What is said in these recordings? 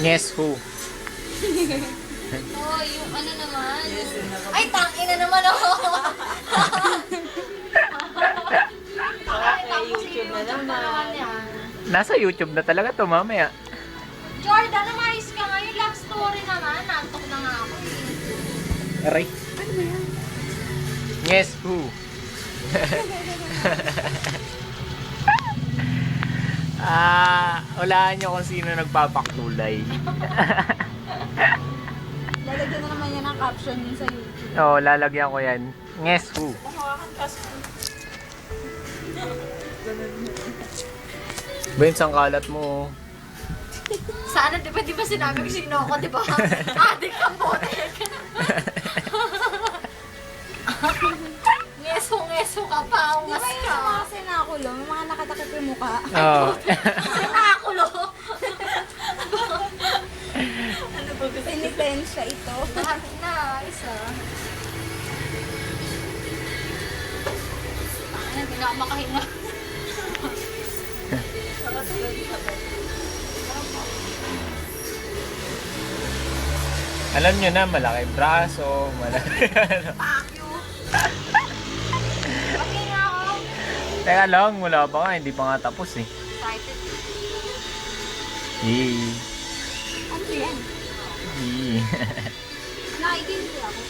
Guess who? Oh, yung ano naman. Ay, tangin na naman ako. Okay, YouTube na naman. Nasa YouTube na talaga to mamaya. Jordan, umayos ka nga. Yung love story naman. Nantok na nga ako eh. Aray. Guess who? Hulaan nyo kung sino nagpapakulay. Lalagyan na naman yan ang caption yun sa YouTube. Oo, lalagyan ko yan. Guess who? Vince, ang kalat mo. Sana, di ba sinabi ko sino ako, di ba? Adik ang botek. Ngeso ka pa. Di Umas ba yung ka. mga sinakulo? May mga nakatakip yung mukha. Oo. Sinakulo. Penitensya ito. Lahat na. Isa. Ano, hindi na ako makahinga. Alam nyo na, malaki braso, malaki ano. Fuck you. Pahinga ako. Teka lang, wala pa nga, hindi pa nga tapos eh. Excited. Yee. Ano yan? Yee. Nakikindi ako.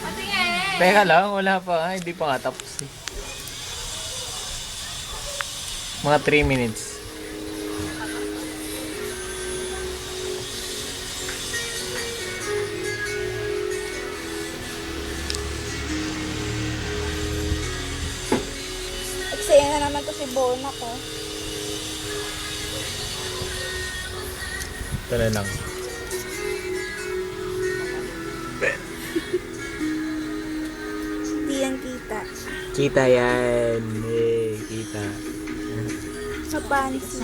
Patingin. Teka lang, wala pa nga, hindi pa nga tapos eh. Mga 3 minutes. Eksena na naman to si Bona ko. Ito na lang. Hindi yan kita. Kita yan. Eh, kita. Sa pansi.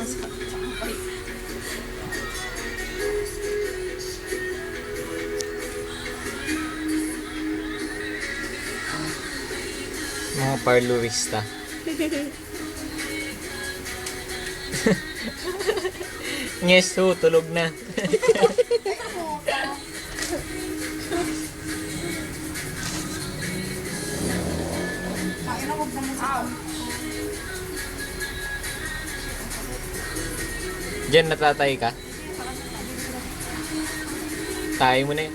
Mga parlorista. Yes, so, tulog na. Diyan natatay ka? Tayo mo na yun.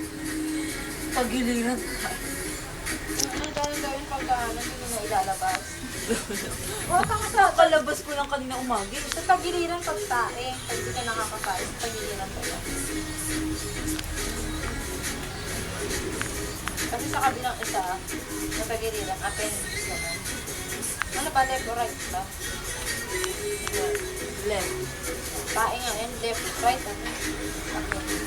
Pagiliran. Ano gawin pagka hindi mo ilalabas? Palabas ko lang kanina umagi. Sa tagiliran pagtae. Pag hindi ka nakakakain, sa tagiliran pala. Kasi sa kabilang isa, sa tagiliran, appendix naman. Ano ba, left or right ba? Left. Tae nga yan, left, right, ano? Appendix.